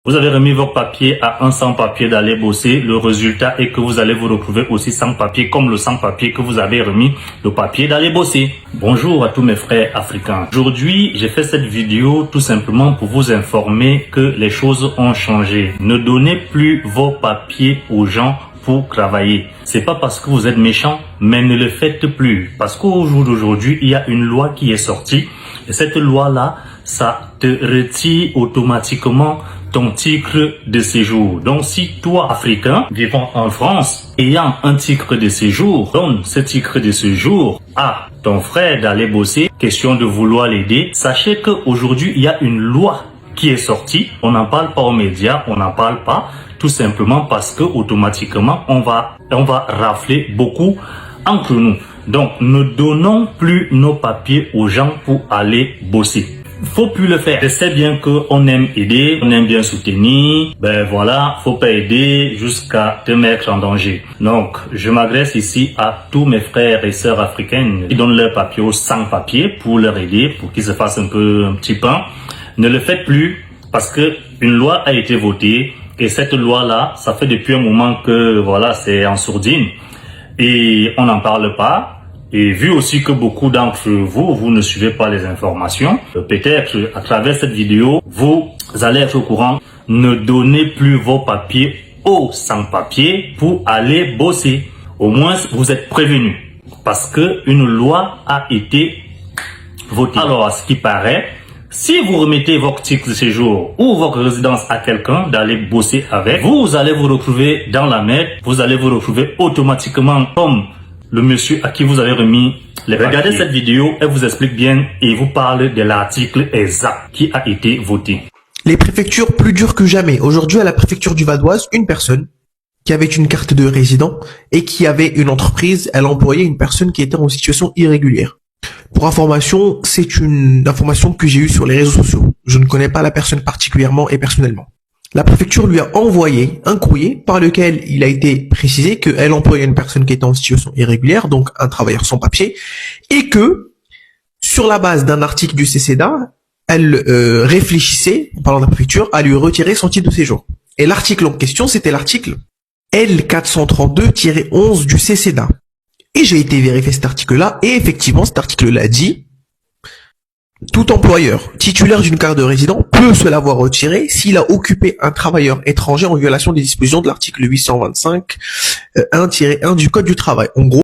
Vous avez remis vos papiers à un sans-papier d'aller bosser. Le résultat est que vous allez vous retrouver aussi sans-papier comme le sans-papier que vous avez remis le papier d'aller bosser. Bonjour à tous mes frères africains. Aujourd'hui, j'ai fait cette vidéo tout simplement pour vous informer que les choses ont changé. Ne donnez plus vos papiers aux gens pour travailler. C'est pas parce que vous êtes méchant, mais ne le faites plus. Parce qu'au jour d'aujourd'hui, il y a une loi qui est sortie. Et cette loi-là, ça te retire automatiquement ton titre de séjour. Donc, si toi, Africain, vivant en France, ayant un titre de séjour, donne ce titre de séjour à ton frère d'aller bosser, question de vouloir l'aider, sachez qu'aujourd'hui, il y a une loi qui est sortie. On n'en parle pas aux médias, on n'en parle pas, tout simplement parce que automatiquement, on va rafler beaucoup entre nous. Donc, ne donnons plus nos papiers aux gens pour aller bosser. Faut plus le faire. Je sais bien qu'on aime aider, on aime bien soutenir. Ben voilà, faut pas aider jusqu'à te mettre en danger. Donc, je m'adresse ici à tous mes frères et sœurs africaines qui donnent leurs papiers aux sans-papiers pour leur aider, pour qu'ils se fassent un petit pain. Ne le faites plus parce que une loi a été votée et cette loi-là, ça fait depuis un moment que voilà, c'est en sourdine et on n'en parle pas. Et vu aussi que beaucoup d'entre vous ne suivez pas les informations, peut-être à travers cette vidéo, vous allez être au courant. Ne donnez plus vos papiers aux sans-papiers pour aller bosser. Au moins, vous êtes prévenus parce que une loi a été votée. Alors, à ce qui paraît, si vous remettez votre titre de séjour ou votre résidence à quelqu'un d'aller bosser avec, vous allez vous retrouver dans la merde. Vous allez vous retrouver automatiquement comme le monsieur à qui vous avez remis les papiers. Regardez cette vidéo, elle vous explique bien et vous parle de l'article exact qui a été voté. Les préfectures plus dures que jamais. Aujourd'hui, à la préfecture du Val d'Oise, une personne qui avait une carte de résident et qui avait une entreprise, elle employait une personne qui était en situation irrégulière. Pour information, c'est une information que j'ai eue sur les réseaux sociaux. Je ne connais pas la personne particulièrement et personnellement. La préfecture lui a envoyé un courrier par lequel il a été précisé qu'elle employait une personne qui était en situation irrégulière, donc un travailleur sans papier, et que, sur la base d'un article du CCEDA, elle réfléchissait, en parlant de la préfecture, à lui retirer son titre de séjour. Et l'article en question, c'était l'article L432-11 du CCEDA. Et j'ai été vérifier cet article-là, et effectivement, cet article-là dit: tout employeur titulaire d'une carte de résident peut se la voir retirer s'il a occupé un travailleur étranger en violation des dispositions de l'article 825-1-1 du Code du travail. En gros,